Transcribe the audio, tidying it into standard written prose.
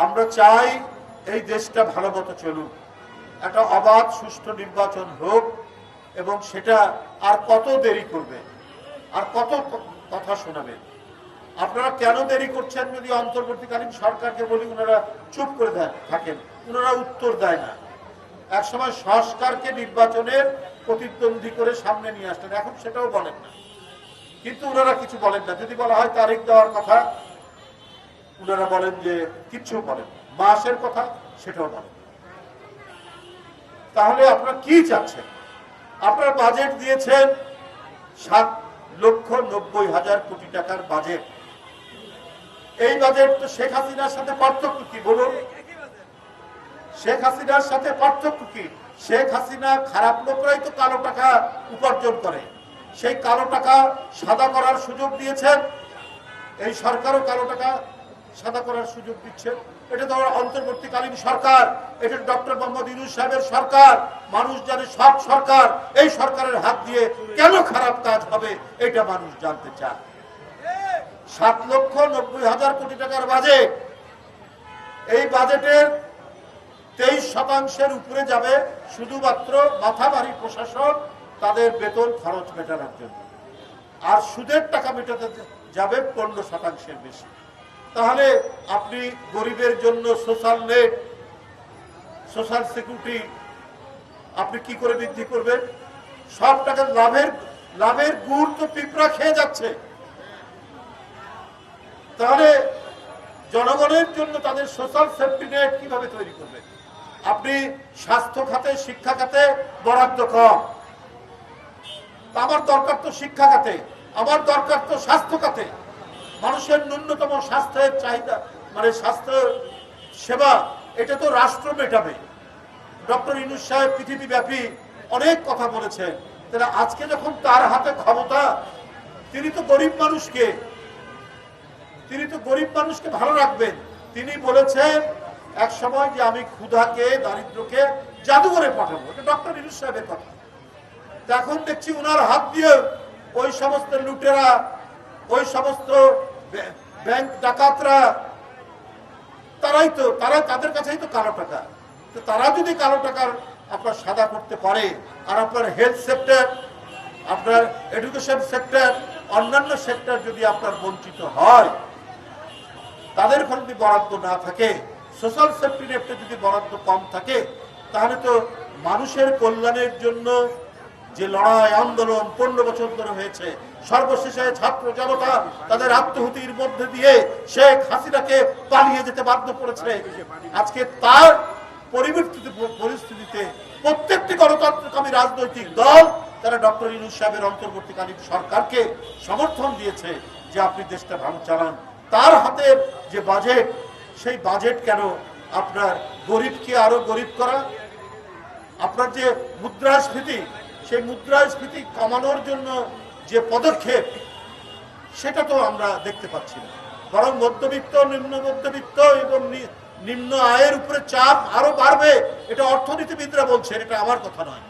আমরা চাই এই দেশটা ভালো মতো চলুক, একটা অবাধ সুষ্ঠু নির্বাচন হোক, এবং সেটা আর কত দেরি করবে, আর কত কথা শোনাবে? আপনারা কেন দেরি করছেন? যদি অন্তর্বর্তীকালীন সরকারকে বলি, ওনারা চুপ করে থাকেন, ওনারা উত্তর দেয় না। একসময় সংস্কারকে নির্বাচনের প্রতিদ্বন্দ্বী করে সামনে নিয়ে আসতেন, এখন সেটাও বলেন না। কিন্তু ওনারা কিছু বলেন না। যদি বলা হয় তারিখ দেওয়ার কথা, ওনারা বলেন যে কিচ্ছু বলেন, মাসের কথা সেটাও বলেন। তাহলে আপনারা কি চাচ্ছেন? আপনারা বাজেট দিয়েছেন 7,90,000 কোটি টাকার বাজেট। এই বাজেট তো শেখ হাসিনার সাথে পার্থক্য কি বলুন? শেখ হাসিনার সাথে পার্থক্য কি? শেখ হাসিনা খারাপ লোকরাই তো কালো টাকা উপার্জন করে, সেই কালো টাকা সাদা করার সুযোগ দিয়েছেন। এই সরকারও কালো টাকা সাদা করার সুযোগ দিচ্ছে। এটা তো অন্তর্বর্তীকালীন সরকার, এটা ডক্টর মোহাম্মদ ইউনূস সাহেবের সরকার। মানুষ জানে সব সরকার, এই সরকারের হাত দিয়ে কেন খারাপ কাজ হবে এটা মানুষ জানতে চায়। 7,90,000 কোটি টাকার বাজেট, এই বাজেটের 23% উপরে যাবে শুধুমাত্র মাথাভারী প্রশাসন তাদের বেতন খরচ মেটানোর জন্য, আর সুদের টাকা মেটাতে যাবে 15% বেশি। তাহলে আপনি গরিবের জন্য সোশ্যাল নেট, সোশ্যাল সিকিউরিটি আপনি কি করে বৃদ্ধি করবেন? সব টাকা লাভের গুড় তো পিঁপড়া খেয়ে যাচ্ছে। তাহলে জনগণের জন্য তাদের সোশ্যাল সেফটি নেট কিভাবে তৈরি করবেন? আপনি স্বাস্থ্য খাতে, শিক্ষা খাতে বরাদ্দ কম। আমার দরকার তো শিক্ষা খাতে, আমার দরকার তো স্বাস্থ্য খাতে। মানুষের ন্যূনতম স্বাস্থ্যের চাহিদা, মানে স্বাস্থ্য সেবা, এটা তো রাষ্ট্র মেটাবে। ডক্টর ইউনূস সাহেব পৃথিবীব্যাপী অনেক কথা বলেছেন। তাহলে আজকে যখন তার হাতে ক্ষমতা, তিনি তো গরিব মানুষকে ভালো রাখবেন। তিনি বলেছেন এক সময় যে আমি ক্ষুধাকে, দারিদ্রকে জাদুঘরে পাঠাবো। এটা ডক্টর ইউনূস সাহেবের কথা। এখন দেখছি উনার হাত দিয়ে ওই সমস্ত লুটেরা, ওই সমস্ত ব্যাংক ডাকাতরা, তাদের কাছেই তো কালো টাকা। তো তারা যদি কালো টাকার আপনার সাদা করতে পারে, আর আপনার হেলথ সেক্টর, আপনার এডুকেশন সেক্টর, অন্যান্য সেক্টর যদি আপনার বঞ্চিত হয়, তাদের যদি বরাদ্দ না থাকে, সোশ্যাল সেফটি নেটে যদি বরাদ্দ কম থাকে, তাহলে তো মানুষের কল্যাণের জন্য যে লড়াই আন্দোলন 15 বছর ধরে হয়েছে, সর্বশেষে ছাত্র জনতা তাদের আত্মহুতির মধ্যে দিয়ে শেখ হাসিনাকে পালিয়ে যেতে বাধ্য করেছে। আজকে তার পরিস্থিতিতে প্রত্যেকটি গণতন্ত্রকামী রাজনৈতিক দল তারা ডক্টর ইউনূস সাহেবের অন্তর্বর্তীকালীন সরকারকে সমর্থন দিয়েছে যে আপনি দেশটা ভালো চালান। তার হাতের যে বাজেট, সেই বাজেট কেন আপনার গরিবকে আরো গরিব করা? আপনার যে মুদ্রাস্ফীতি, সেই মুদ্রাস্ফীতি কমানোর জন্য যে পদক্ষেপ, সেটা তো আমরা দেখতে পাচ্ছি না। বরং মধ্যবিত্ত, নিম্ন মধ্যবিত্ত এবং নিম্ন আয়ের উপরে চাপ আরো বাড়বে। এটা অর্থনীতিবিদরা বলছেন, এটা আমার কথা নয়।